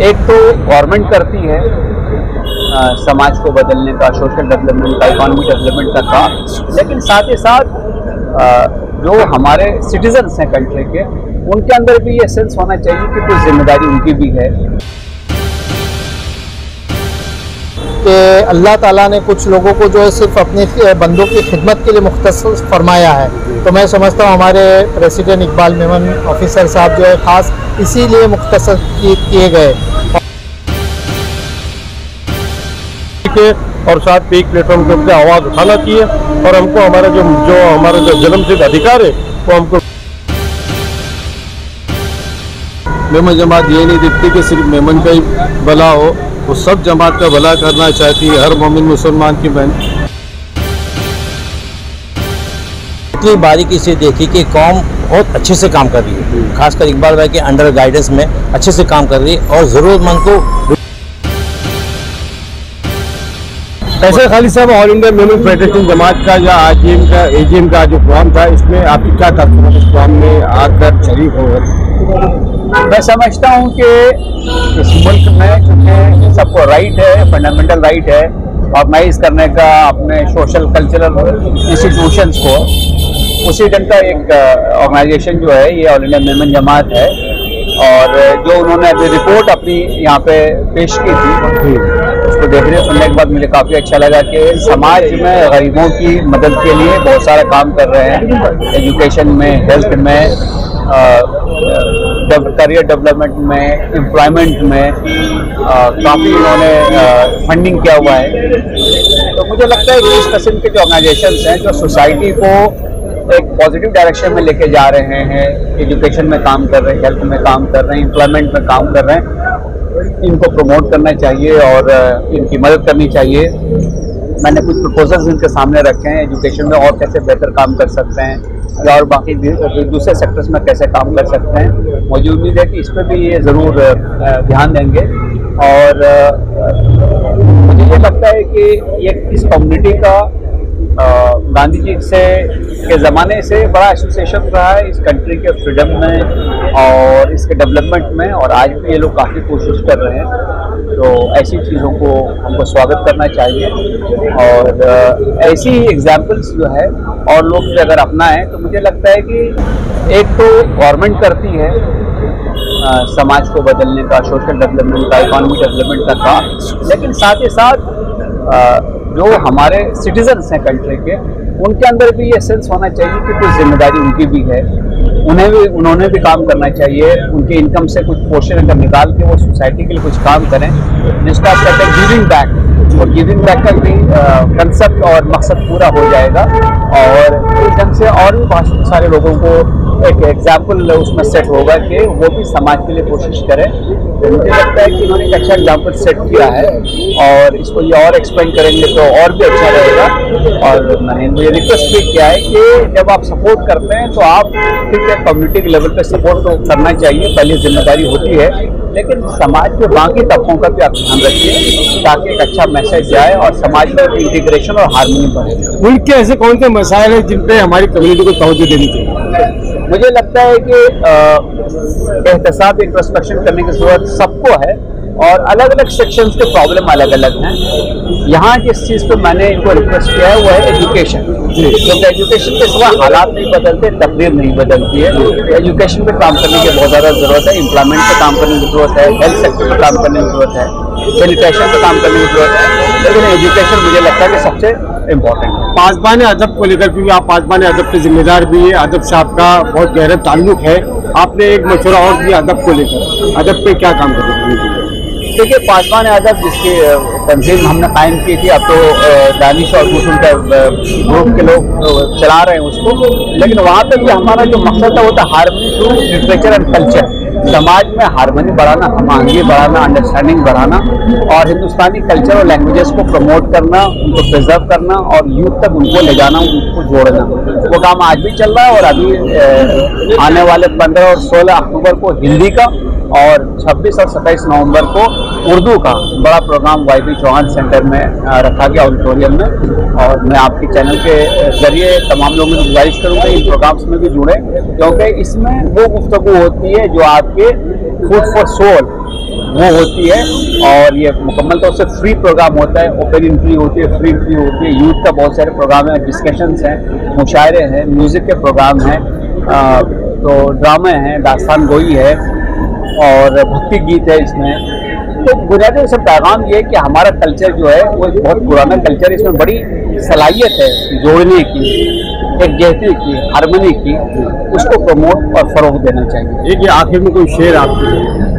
एक तो गवर्नमेंट करती है समाज को बदलने का, सोशल डेवलपमेंट का, इकोनॉमिक डेवलपमेंट का काम, लेकिन साथ ही साथ जो हमारे सिटीजन्स हैं कंट्री के, उनके अंदर भी ये सेंस होना चाहिए कि कुछ जिम्मेदारी उनकी भी है कि अल्लाह ताला ने कुछ लोगों को जो है सिर्फ अपने बंदों की खिदमत के लिए मुख्तस फरमाया है। तो मैं समझता हूँ हमारे प्रेसिडेंट इकबाल मेमन ऑफिसर साहब जो है ख़ास इसीलिए मुख्तस किए गए और साथ पे एक प्लेटफॉर्म के ऊपर आवाज़ उठाना चाहिए और हमको हमारा जो हमारा जन्मसिद्ध अधिकार है वो हमको। मेमन जमात ये नहीं दिखती कि सिर्फ मेमन का ही भला हो, वो सब जमात का भला करना चाहती है, हर मोमिन मुसलमान की बहन। इतनी बारीकी से देखी कि कौम बहुत अच्छे से काम कर रही है, खासकर इकबाल भाई के अंडर गाइडेंस में अच्छे से काम कर रही है और ज़रूरतमंद को। ऐसे खालिद साहब, ऑल इंडिया मेमन फेडरेशन जमात का या एजीएम का जो प्रोग्राम था, इसमें आपकी क्या तात्पर्य इस प्रोग्राम में आकर शरीक हो गए? मैं समझता हूँ कि इस मुल्क में चूँकि सबको राइट है, फंडामेंटल राइट है ऑर्गेनाइज करने का अपने सोशल कल्चरल इंस्टीट्यूशंस को, उसी ढंग का एक ऑर्गेनाइजेशन जो है ये ऑल इंडिया मेमन जमात है। और जो उन्होंने अभी रिपोर्ट अपनी यहाँ पे पेश की थी, उसको देखने सुनने के बाद मुझे काफ़ी अच्छा लगा कि समाज में गरीबों की मदद के लिए बहुत सारा काम कर रहे हैं, एजुकेशन में, हेल्थ में, करियर डेवलपमेंट में, एम्प्लॉयमेंट में काफ़ी उन्होंने फंडिंग किया हुआ है। तो मुझे लगता है कि इस किस्म के जो ऑर्गेनाइजेशंस हैं जो सोसाइटी को एक पॉजिटिव डायरेक्शन में लेके जा रहे हैं, एजुकेशन में काम कर रहे हैं, हेल्थ में काम कर रहे हैं, एम्प्लॉयमेंट में काम कर रहे हैं, इनको प्रमोट करना चाहिए और इनकी मदद करनी चाहिए। मैंने कुछ प्रपोजल्स इनके सामने रखे हैं, एजुकेशन में और कैसे बेहतर काम कर सकते हैं और बाकी दूसरे सेक्टर्स में कैसे काम कर सकते हैं। मुझे उम्मीद है कि इस पर भी ये ज़रूर ध्यान देंगे। और मुझे ये लगता है कि ये इस कम्युनिटी का गांधी जी के ज़माने से बड़ा एसोसिएशन रहा है इस कंट्री के फ्रीडम में और इसके डेवलपमेंट में, और आज भी ये लोग काफ़ी कोशिश कर रहे हैं। तो ऐसी चीज़ों को हमको स्वागत करना चाहिए और ऐसी एग्जाम्पल्स जो है और लोग भी अगर अपनाएं तो मुझे लगता है कि एक तो गवर्नमेंट करती है समाज को बदलने का, सोशल डेवलपमेंट का, इकोनॉमिक डेवलपमेंट का काम, लेकिन साथ ही साथ जो हमारे सिटीजन्स हैं कंट्री के, उनके अंदर भी ये सेंस होना चाहिए कि कुछ जिम्मेदारी उनकी भी है, उन्होंने भी काम करना चाहिए। उनके इनकम से कुछ पोर्शन अगर निकाल के वो सोसाइटी के लिए कुछ काम करें, जिसको आप कहते हैं गिविंग बैक, और गिविंग बैक का भी कंसेप्ट और मकसद पूरा हो जाएगा और इस ढंग से और भी बहुत सारे लोगों को एक एग्जाम्पल उसमें सेट होगा कि वो भी समाज के लिए कोशिश करें। तो मुझे लगता है कि उन्होंने एक अच्छा एग्जाम्पल सेट किया है और इसको ये और एक्सपेंड करेंगे तो और भी अच्छा रहेगा। और मैंने इनको ये रिक्वेस्ट भी किया है कि जब आप सपोर्ट करते हैं तो आप ठीक है कम्युनिटी के लेवल पे सपोर्ट तो करना चाहिए, पहली जिम्मेदारी होती है, लेकिन समाज के बाकी तबकों का भी आप ध्यान रखिए ताकि एक अच्छा मैसेज जाए और समाज में इंटीग्रेशन और हार्मनी बढ़े। मुल्क के ऐसे कौन से मसाइल हैं जिन पे हमारी कम्युनिटी को तवज्जो देनी चाहिए? मुझे लगता है कि एहतसाब इंट्रोस्पेक्शन करने की जरूरत सबको है और अलग अलग सेक्शंस के प्रॉब्लम अलग अलग हैं। यहाँ जिस चीज़ पे मैंने इनको रिक्वेस्ट किया है वो है एजुकेशन, क्योंकि एजुकेशन के सिवा हालात नहीं बदलते, तकदीर नहीं बदलती है। तो एजुकेशन पे काम करने की बहुत ज़्यादा ज़रूरत है, एम्प्लॉयमेंट पे काम करने की ज़रूरत है, हेल्थ सेक्टर पे काम करने की ज़रूरत है, सैनिटेशन पे काम करने की ज़रूरत है, लेकिन एजुकेशन मुझे लगता है कि सबसे इम्पोर्टेंट है। पासबान अदब को लेकर, क्योंकि आप पासबान अदब के जिम्मेदार भी है, अदब से आपका बहुत गहरा ताल्लुक है, आपने एक मशवरा और दिया अदब को लेकर, अदब पे क्या काम कर रहे हैं? देखिए, पासबान अदब जिसकी तंजीम हमने कायम की थी, अब तो दानिश और दूसरों का ग्रुप के लोग चला रहे हैं उसको, लेकिन वहाँ पर भी हमारा जो मकसद था वो था harmony through literature and culture, समाज में हार्मनी बढ़ाना, हमआहंगी बढ़ाना, अंडरस्टैंडिंग बढ़ाना और हिंदुस्तानी कल्चर और लैंग्वेजेस को प्रमोट करना, उनको प्रिजर्व करना और यूथ तक उनको ले जाना, उनको जोड़ना। वो काम आज भी चल रहा है और अभी आने वाले 15 और 16 अक्टूबर को हिंदी का और 26 और 27 नवंबर को उर्दू का बड़ा प्रोग्राम वाईबी चौहान सेंटर में रखा गया ऑडिटोरियम में। और मैं आपके चैनल के जरिए तमाम लोगों से गुजारिश करूँगा इन प्रोग्राम्स में भी जुड़े, क्योंकि इसमें वो गुफ्तगू होती है जो आपके फूड फॉर सोल वो होती है। और ये मुकम्मल तौर से फ्री प्रोग्राम होता है, ओपन एंट्री होती है, फ्री एंट्री होती है। यूथ का बहुत सारे प्रोग्राम हैं, डिस्कशंस हैं, मुशायरे हैं, म्यूज़िक के प्रोग्राम हैं, तो ड्रामे हैं, दास्तान गोई है और भक्ति गीत है इसमें। तो बुनियादी सब पैगाम ये है कि हमारा कल्चर जो है वो एक बहुत पुराना कल्चर है, इसमें बड़ी सलाहियत है जोड़ने की, एकजुटता की, हारमोनी की, उसको प्रमोट और फ़रोग़ देना चाहिए। एक ये आखिर में कोई शेर आपके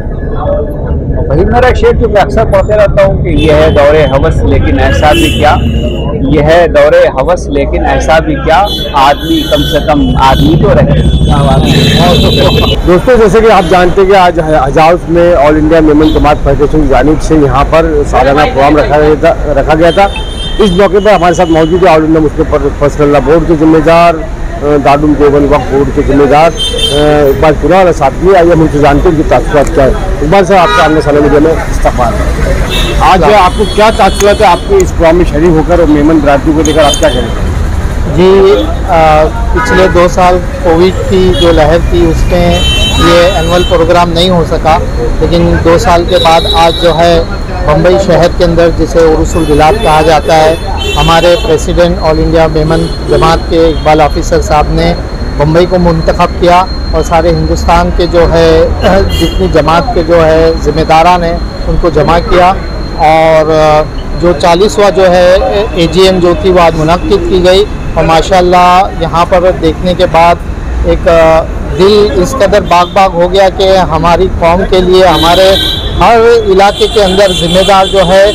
वही मेरा शेर जो मैं अक्सर पढ़ते रहता हूँ कि यह है दौरे हवस लेकिन ऐसा भी क्या, यह है दौरे हवस लेकिन ऐसा भी क्या, आदमी कम से कम आदमी तो रहे। दोस्तों, जैसे कि आप जानते हैं कि आज हज हाउस में ऑल इंडिया मेमन जमात फेडरेशन की जानिब से यहाँ पर सालाना प्रोग्राम रखा गया था। इस मौके पर हमारे साथ मौजूद है all India Muslim personal board के जिम्मेदार, दारुल देवबंद वक्फ बोर्ड के जिम्मेदार इकबाल पुरा साथी। आइए हम उनसे जानते हैं कि तासुरात क्या है। इकबाल साहब, आपका आमने सामने मीडिया में इस्तकबाल है। आज आपको क्या तासुरात है आपको इस प्रोग्राम में शरीक होकर और मेमन बरादरी को लेकर आप क्या करेंगे? जी, पिछले 2 साल कोविड की जो लहर थी उसमें ये एनुअल प्रोग्राम नहीं हो सका, लेकिन 2 साल के बाद आज जो है बम्बई शहर के अंदर जिसे उरुसुल बिलाद कहा जाता है, हमारे प्रेसिडेंट ऑल इंडिया मेमन जमात के इकबाल ऑफिसर साहब ने बम्बई को मुंतखब किया और सारे हिंदुस्तान के जो है जितनी जमात के जो है ज़िम्मेदारान हैं उनको जमा किया और जो 40वां जो है AGM जो थी वो आज मुनक्किद की गई। और माशाल्लाह यहाँ पर देखने के बाद एक दिल इस कदर बाग हो गया कि हमारी कौम के लिए हमारे हर इलाके के अंदर ज़िम्मेदार जो है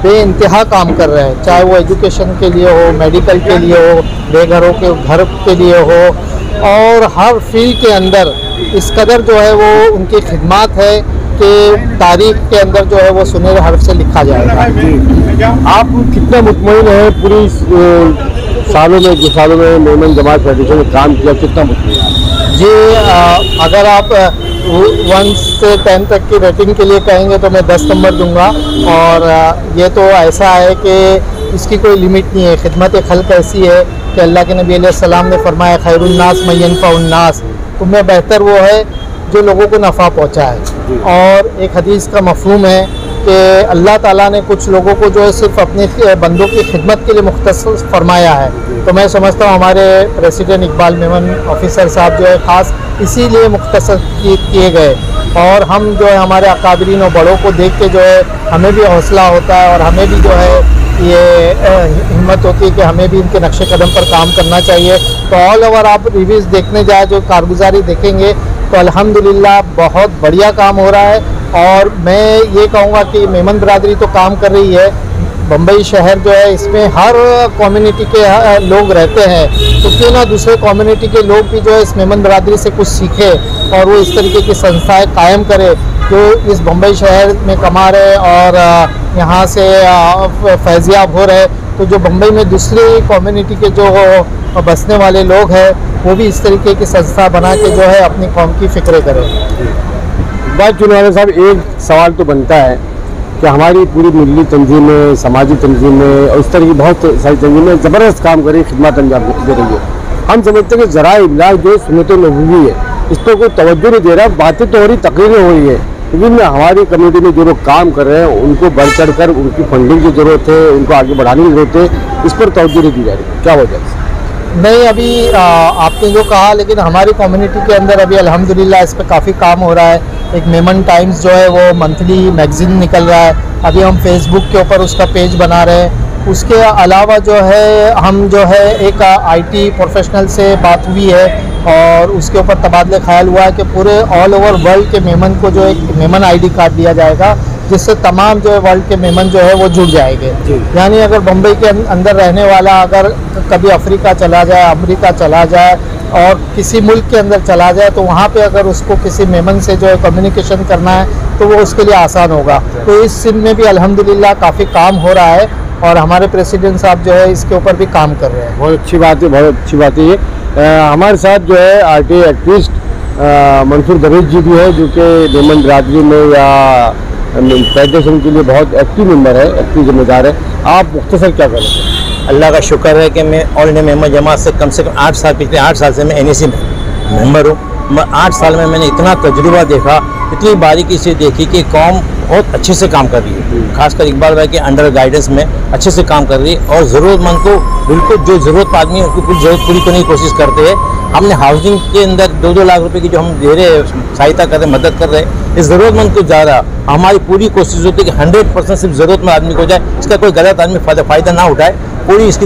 बेइंतहा काम कर रहे हैं, चाहे वो एजुकेशन के लिए हो, मेडिकल के लिए हो, बेघरों के घर के लिए हो, और हर फील्ड के अंदर इस कदर जो है वो उनकी खिदमत है कि तारीख के अंदर जो है वो सुनहरे हर्फ से लिखा जाएगा। आप कितना मुतमईन है पूरी सालों में, जो सालों में मेमन जमात फेडरेशन ने काम किया, कितना मुतमईन? जी, अगर आप 1 से 10 तक की रेटिंग के लिए कहेंगे तो मैं 10 नंबर दूंगा। और ये तो ऐसा है कि इसकी कोई लिमिट नहीं है। खिदमत खल्क ऐसी है कि अल्लाह के नबी अलैहिस्सलाम ने फरमाया खैरुन्नास मन यनफ़उन्नास, तुम्हें बेहतर वो है जो लोगों को नफ़ा पहुँचाए। और एक हदीस का मफ़हूम है कि अल्लाह ताला ने कुछ लोगों को जो है सिर्फ अपने बंदों की खिदमत के लिए मुख्तस फरमाया है। तो मैं समझता हूँ हमारे प्रेसिडेंट इकबाल मेमन ऑफिसर साहब जो है ख़ास इसीलिए मुख्तस किए गए। और हम जो है हमारे अकाबरीन और बड़ों को देख के जो है हमें भी हौसला होता है और हमें भी जो है ये हिम्मत होती है कि हमें भी इनके नक्शे कदम पर काम करना चाहिए। तो ऑल ओवर आप रिव्यूज़ देखने जाए, जो कारगुजारी देखेंगे तो अल्हम्दुलिल्लाह बहुत बढ़िया काम हो रहा है। और मैं ये कहूँगा कि मेमन बरादरी तो काम कर रही है, बम्बई शहर जो है इसमें हर कम्युनिटी के लोग रहते हैं, तो क्यों ना दूसरे कम्युनिटी के लोग भी जो है इस मेमन बरादरी से कुछ सीखे और वो इस तरीके की संस्थाएं कायम करे जो इस बम्बई शहर में कमा रहे और यहाँ से फैज़याब हो रहे। तो जो बम्बई में दूसरी कम्युनिटी के जो बसने वाले लोग हैं वो भी इस तरीके की संस्था बना के जो है अपनी कौम की फ़िक्र करें। बात चुनाव साहब, एक सवाल तो बनता है कि हमारी पूरी मिली तंजीमें, समाजी तंजीमें और इस तरह की बहुत सारी तंजीमें ज़बरदस्त काम कर रही है, खिदमत अंजाम दे रही है। हम समझते हैं कि ज़राए इब्लाग जो सुन्नत नबवी है इस पर कोई तवज्जो नहीं दे रहा, बातें तो हो रही, तकरीरें हो रही है, लेकिन हमारी कम्युनिटी में जो लोग काम कर रहे हैं उनको बढ़ चढ़ कर उनकी फंडिंग की ज़रूरत है, उनको आगे बढ़ाने की ज़रूरत है, इस पर तवज्जो नहीं दी जा रही। क्या वजह है? नहीं, अभी आपने जो कहा, लेकिन हमारी कम्युनिटी के अंदर अभी अल्हम्दुलिल्लाह इस पर काफ़ी काम हो रहा है। एक मेमन टाइम्स जो है वो मंथली मैगज़ीन निकल रहा है, अभी हम फेसबुक के ऊपर उसका पेज बना रहे हैं। उसके अलावा जो है हम जो है एक IT प्रोफेशनल से बात हुई है और उसके ऊपर तबादले ख्याल हुआ है कि पूरे ऑल ओवर वर्ल्ड के मेमन को जो एक मेमन ID कार्ड दिया जाएगा, जिससे तमाम जो है वर्ल्ड के मेमन जो है वो जुड़ जाएंगे। यानी अगर बम्बई के अंदर रहने वाला अगर कभी अफ्रीका चला जाए, अमेरिका चला जाए और किसी मुल्क के अंदर चला जाए तो वहाँ पे अगर उसको किसी मेमन से जो है कम्युनिकेशन करना है तो वो उसके लिए आसान होगा। तो इस सिम में भी अल्हम्दुलिल्लाह काफ़ी काम हो रहा है और हमारे प्रेसिडेंट साहब जो है इसके ऊपर भी काम कर रहे हैं। बहुत अच्छी बात है, बहुत अच्छी बात है ये। हमारे साथ जो है RTA एक्टिविस्ट मंसूर दरेज जी भी है, जो कि मेमन बरादरी में या फेडरेशन के लिए बहुत एक्टिव मेंबर है, एक्टिव जिम्मेदार है। आप मुख्तसर क्या करें? अल्लाह का शुक्र है कि मैं ऑल इंडिया मेमन जमात से कम 8 साल, पिछले 8 साल से मैं NAC मेंबर हूँ 8 साल में मैंने इतना तजुर्बा देखा, इतनी बारीकी से देखी कि कौम बहुत अच्छे से काम कर रही है। खासकर इकबाल भाई के अंडर गाइडेंस में अच्छे से काम कर रही है और ज़रूरतमंद को बिल्कुल जो ज़रूरत आदमी है उसकी पूरी ज़रूरत पूरी करने की कोशिश करते हैं। हमने हाउसिंग के अंदर 2-2 लाख रुपए की जो हम दे रहे हैं, सहायता कर रहे हैं, मदद कर रहे हैं, इस ज़रूरतमंद को जा रहा। हमारी पूरी कोशिश होती है कि 100% सिर्फ ज़रूरतमंद आदमी को जाए, इसका कोई गलत आदमी फ़ायदा ना उठाए। पूरी इसकी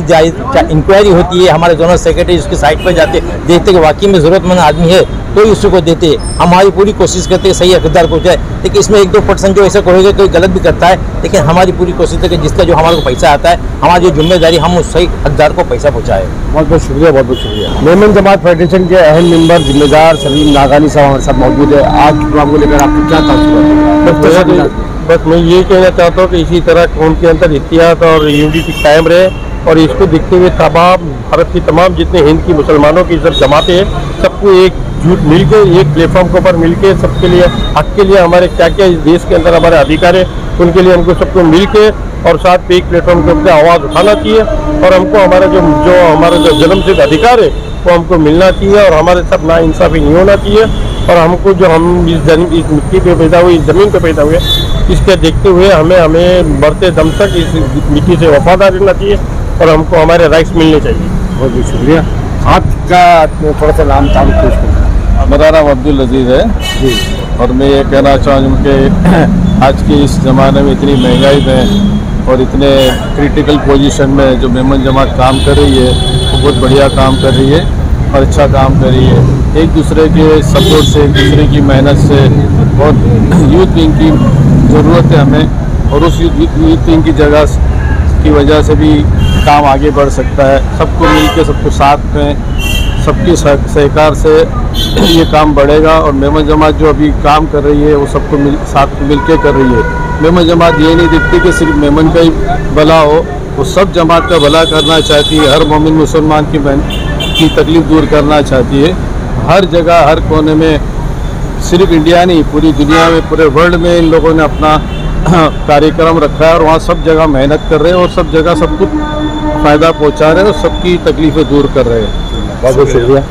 इंक्वायरी होती है, हमारे जोनल सेक्रेटरी उसकी साइट पर जाते देखते कि वाकई में ज़रूरतमंद आदमी है तो ही उसी को देते। हमारी पूरी कोशिश करते हैं सही हकदार को जाए, लेकिन इसमें 1-2% जो ऐसा कहोगे कोई गलत भी करता है, लेकिन हमारी पूरी कोशिश है कि जिसका जो हमारे को पैसा आता है, हमारी जो जिम्मेदारी हम उस सही हकदार को पैसा पहुँचाए। बहुत बहुत शुक्रिया, बहुत बहुत शुक्रिया। मेमन जमात फेडरेशन के अहम मेंबर जिम्मेदार सलीम नागानी साहब हमारे साथ मौजूद है। आज प्रोग्राम को लेकर आपको क्या तासुर है? बस मैं ये कहना चाहता हूँ कि इसी तरह कौम के अंदर इत्तेहाद और यूनिटी कायम रहे और इसको देखते हुए तमाम भारत की तमाम जितने हिंद की मुसलमानों की सब जमातें हैं, सबको एक जुट मिलकर एक प्लेटफॉर्म के ऊपर मिलके सबके लिए हक के लिए हमारे क्या क्या इस देश के अंदर हमारे अधिकार है उनके लिए हमको सबको मिलके और साथ पे एक प्लेटफॉर्म के ऊपर आवाज़ उठाना चाहिए और हमको हमारा जो हमारा जो जन्मसिद्ध अधिकार है वो हमको मिलना चाहिए और हमारे साथ नाइंसाफ़ी नहीं होना चाहिए। और हमको जो हम इस मिट्टी पे पैदा हुए, इस ज़मीन पे पैदा हुए, इसके देखते हुए हमें बढ़ते दम तक इस मिट्टी से वफादार रहना चाहिए और हमको हमारे राइट्स मिलने चाहिए। बहुत बहुत शुक्रिया। आपका थोड़ा सा नाम था पेश करना। मेरा नाम अब्दुल अजीज़ है जी। और मैं ये कहना चाहूँ कि आज के इस ज़माने में इतनी महंगाई में और इतने क्रिटिकल पोजीशन में जो मेमन जमात काम कर रही है वो बहुत बढ़िया काम कर रही है और अच्छा काम कर रही है। एक दूसरे के सपोर्ट से, एक दूसरे की मेहनत से बहुत यूथ विंग की ज़रूरत है हमें और उस यूथ विंग की जगह की वजह से भी काम आगे बढ़ सकता है। सबको मिल के, सबको साथ में, सबकी सहकार से ये काम बढ़ेगा और मेमन जमात जो अभी काम कर रही है वो सबको साथ मिल के कर रही है। मेमन जमात ये नहीं दिखती कि सिर्फ मेमन का ही भला हो, वो सब जमात का भला करना चाहती है। हर मोमिन मुसलमान की तकलीफ दूर करना चाहती है। हर जगह, हर कोने में, सिर्फ इंडिया नहीं पूरी दुनिया में, पूरे वर्ल्ड में इन लोगों ने अपना कार्यक्रम रखा है और वहाँ सब जगह मेहनत कर रहे हैं और सब जगह सबको फ़ायदा पहुँचा रहे हैं और सबकी तकलीफ़ें दूर कर रहे हैं। बहुत बहुत शुक्रिया।